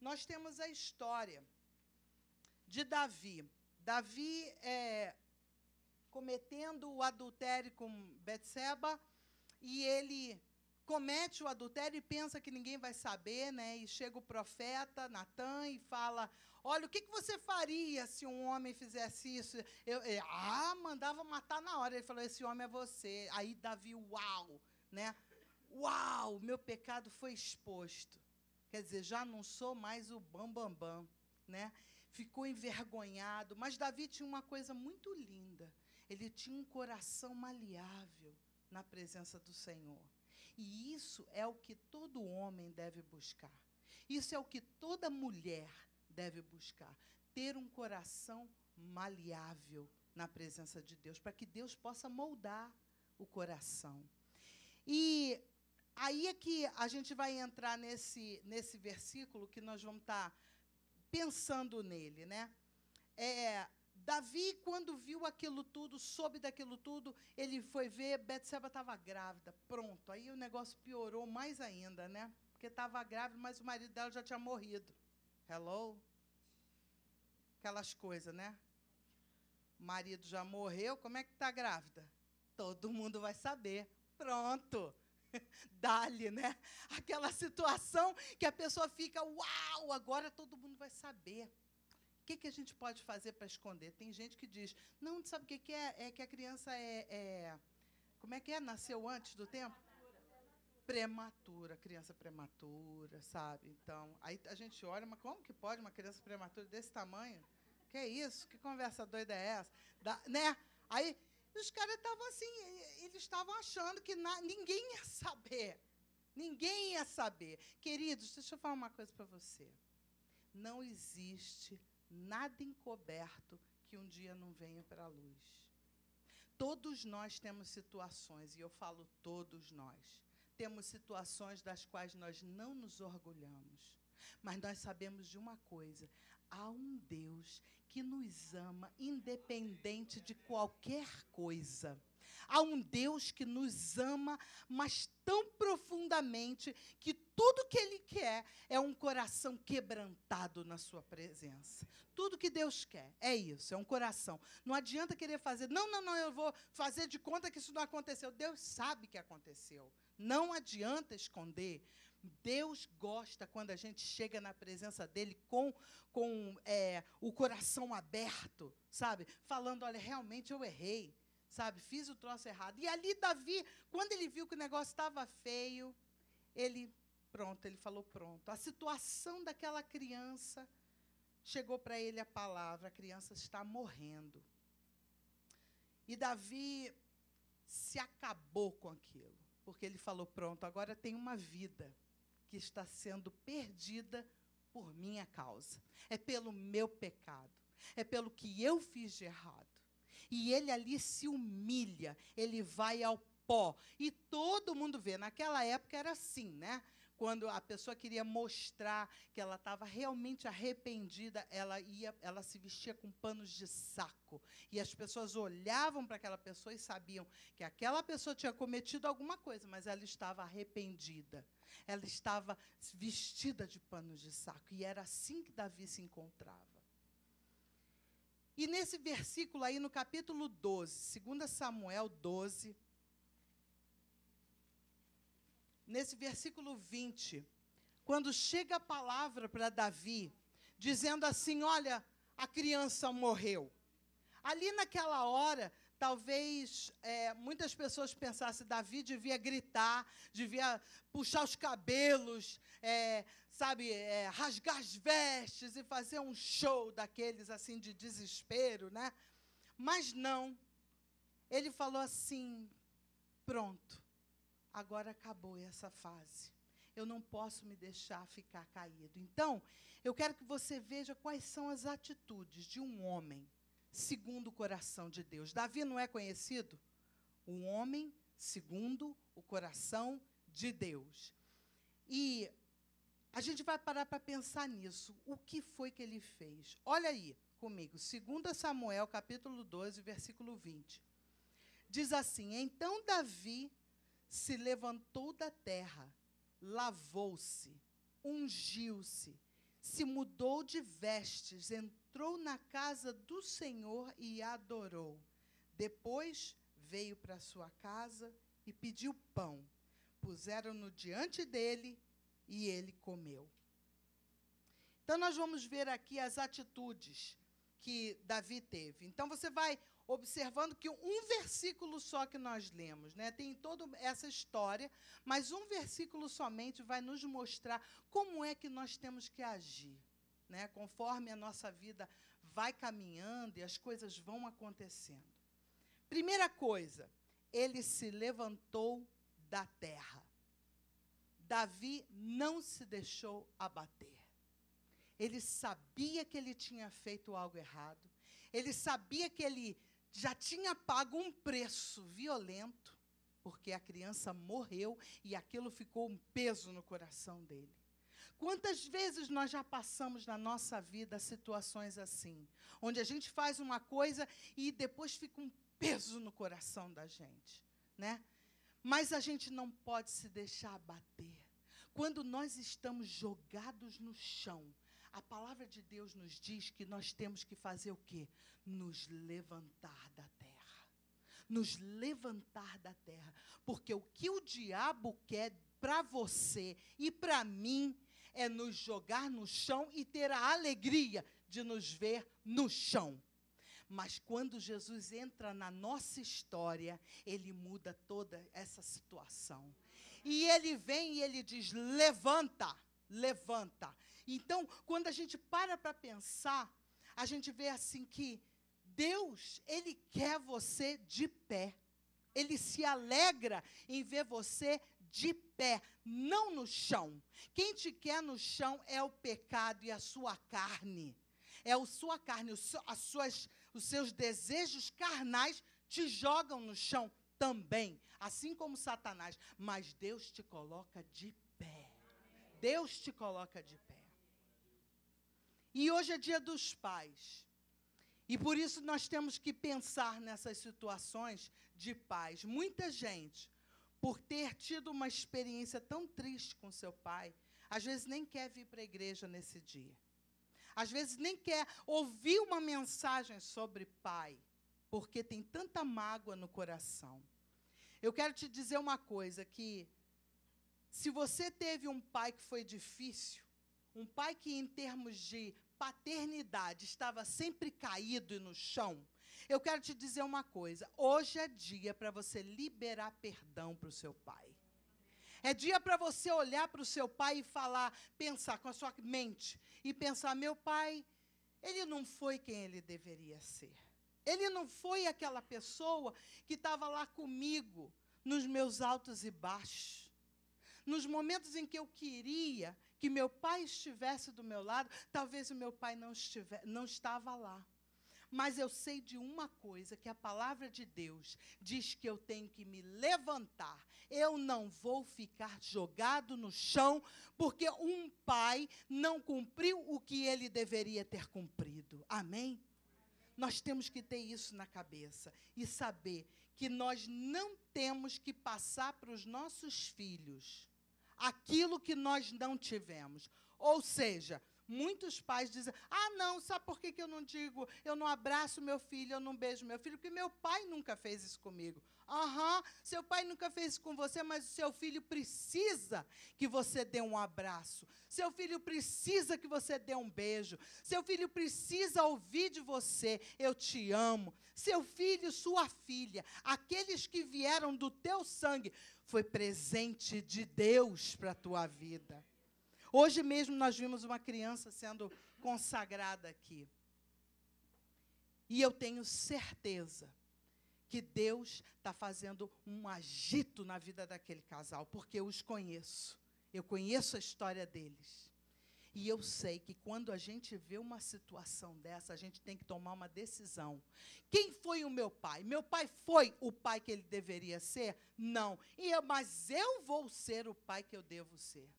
nós temos a história de Davi. Davi cometendo o adultério com Betseba, e ele comete o adultério e pensa que ninguém vai saber, né? E chega o profeta Natã e fala: olha, o que você faria se um homem fizesse isso? Mandava matar na hora. Ele falou: esse homem é você. Aí Davi, uau, né? Uau, meu pecado foi exposto. Quer dizer, já não sou mais o bambambam, né? Ficou envergonhado. Mas Davi tinha uma coisa muito linda. Ele tinha um coração maleável na presença do Senhor. E isso é o que todo homem deve buscar. Isso é o que toda mulher deve buscar. Ter um coração maleável na presença de Deus, para que Deus possa moldar o coração. E aí é que a gente vai entrar nesse versículo que nós vamos estar pensando nele, né? Davi, quando viu aquilo tudo, soube daquilo tudo, ele foi ver, Betseba estava grávida. Pronto, aí o negócio piorou mais ainda, né? Porque estava grávida, mas o marido dela já tinha morrido. Hello? Aquelas coisas, né? O marido já morreu, como é que está grávida? Todo mundo vai saber. Pronto. Dá-lhe, né? Aquela situação que a pessoa fica, uau, agora todo mundo vai saber. O que a gente pode fazer para esconder? Tem gente que diz, não, sabe o que é? É que a criança como é que é? Nasceu antes do tempo? Prematura, criança prematura, sabe? Então, aí a gente olha, mas como que pode uma criança prematura desse tamanho? Que é isso? Que conversa doida é essa? Né? Aí os caras estavam assim, eles estavam achando que ninguém ia saber. Ninguém ia saber. Queridos, deixa eu falar uma coisa para você. Não existe nada encoberto que um dia não venha para a luz. Todos nós temos situações, e eu falo todos nós, temos situações das quais nós não nos orgulhamos. Mas nós sabemos de uma coisa: há um Deus que nos ama independente de qualquer coisa. Há um Deus que nos ama, mas tão profundamente que tudo que Ele quer é um coração quebrantado na sua presença. Tudo que Deus quer é isso, é um coração. Não adianta querer fazer, não, eu vou fazer de conta que isso não aconteceu. Deus sabe que aconteceu. Não adianta esconder. Deus gosta quando a gente chega na presença dEle com o coração aberto, sabe? Falando, olha, realmente eu errei. Sabe, fiz o troço errado. E ali Davi, quando ele viu que o negócio estava feio, ele falou, pronto. A situação daquela criança, chegou para ele a palavra, a criança está morrendo. E Davi se acabou com aquilo, porque ele falou, pronto, agora tem uma vida que está sendo perdida por minha causa. É pelo meu pecado, é pelo que eu fiz de errado. E ele ali se humilha, ele vai ao pó. E todo mundo vê. Naquela época era assim, né? Quando a pessoa queria mostrar que ela estava realmente arrependida, ela se vestia com panos de saco. E as pessoas olhavam para aquela pessoa e sabiam que aquela pessoa tinha cometido alguma coisa, mas ela estava arrependida. Ela estava vestida de panos de saco. E era assim que Davi se encontrava. E nesse versículo aí, no capítulo 12, 2 Samuel 12, nesse versículo 20, quando chega a palavra para Davi, dizendo assim, olha, a criança morreu. Ali naquela hora, talvez muitas pessoas pensassem, Davi devia gritar, devia puxar os cabelos, rasgar as vestes e fazer um show daqueles assim de desespero, né? Mas não. Ele falou assim, pronto, agora acabou essa fase. Eu não posso me deixar ficar caído. Então, eu quero que você veja quais são as atitudes de um homem segundo o coração de Deus. Davi não é conhecido? Um homem segundo o coração de Deus. E a gente vai parar para pensar nisso. O que foi que ele fez? Olha aí comigo, 2 Samuel, capítulo 12, versículo 20. Diz assim, então Davi se levantou da terra, lavou-se, ungiu-se, se mudou de vestes, entrou na casa do Senhor e adorou. Depois veio para sua casa e pediu pão. Puseram-no diante dele e ele comeu. Então, nós vamos ver aqui as atitudes que Davi teve. Então, você vai observando que um versículo só que nós lemos, né? Tem toda essa história, mas um versículo somente vai nos mostrar como é que nós temos que agir, né? Conforme a nossa vida vai caminhando e as coisas vão acontecendo. Primeira coisa, ele se levantou da terra. Davi não se deixou abater. Ele sabia que ele tinha feito algo errado. Ele sabia que ele já tinha pago um preço violento, porque a criança morreu e aquilo ficou um peso no coração dele. Quantas vezes nós já passamos na nossa vida situações assim, onde a gente faz uma coisa e depois fica um peso no coração da gente, né? Mas a gente não pode se deixar abater. Quando nós estamos jogados no chão, a palavra de Deus nos diz que nós temos que fazer o quê? Nos levantar da terra. Nos levantar da terra. Porque o que o diabo quer para você e para mim é nos jogar no chão e ter a alegria de nos ver no chão. Mas quando Jesus entra na nossa história, ele muda toda essa situação. E ele vem e ele diz, levanta, levanta. Então, quando a gente para pensar, a gente vê assim que Deus, ele quer você de pé. Ele se alegra em ver você de pé, não no chão. Quem te quer no chão é o pecado e a sua carne. É a sua carne, os seus desejos carnais te jogam no chão também, assim como Satanás. Mas Deus te coloca de pé. Deus te coloca de pé. E hoje é dia dos pais. E por isso nós temos que pensar nessas situações de pais. Muita gente, por ter tido uma experiência tão triste com seu pai, às vezes nem quer vir para a igreja nesse dia. Às vezes nem quer ouvir uma mensagem sobre pai, porque tem tanta mágoa no coração. Eu quero te dizer uma coisa, que se você teve um pai que foi difícil, um pai que em termos de paternidade estava sempre caído e no chão, eu quero te dizer uma coisa, hoje é dia para você liberar perdão para o seu pai. É dia para você olhar para o seu pai e falar, pensar com a sua mente, e pensar, meu pai, ele não foi quem ele deveria ser. Ele não foi aquela pessoa que estava lá comigo, nos meus altos e baixos. Nos momentos em que eu queria que meu pai estivesse do meu lado, talvez o meu pai não estava lá. Mas eu sei de uma coisa, que a palavra de Deus diz que eu tenho que me levantar. Eu não vou ficar jogado no chão, porque um pai não cumpriu o que ele deveria ter cumprido. Amém? Nós temos que ter isso na cabeça e saber que nós não temos que passar para os nossos filhos aquilo que nós não tivemos. Ou seja, muitos pais dizem, não, sabe por que eu não digo, eu não abraço meu filho, eu não beijo meu filho, porque meu pai nunca fez isso comigo. Seu pai nunca fez isso com você, mas o seu filho precisa que você dê um abraço. Seu filho precisa que você dê um beijo. Seu filho precisa ouvir de você, eu te amo. Seu filho, sua filha, aqueles que vieram do teu sangue, foi presente de Deus para a tua vida. Hoje mesmo nós vimos uma criança sendo consagrada aqui. E eu tenho certeza que Deus está fazendo um agito na vida daquele casal, porque eu os conheço. Eu conheço a história deles. E eu sei que quando a gente vê uma situação dessa, a gente tem que tomar uma decisão. Quem foi o meu pai? Meu pai foi o pai que ele deveria ser? Não. Mas eu vou ser o pai que eu devo ser.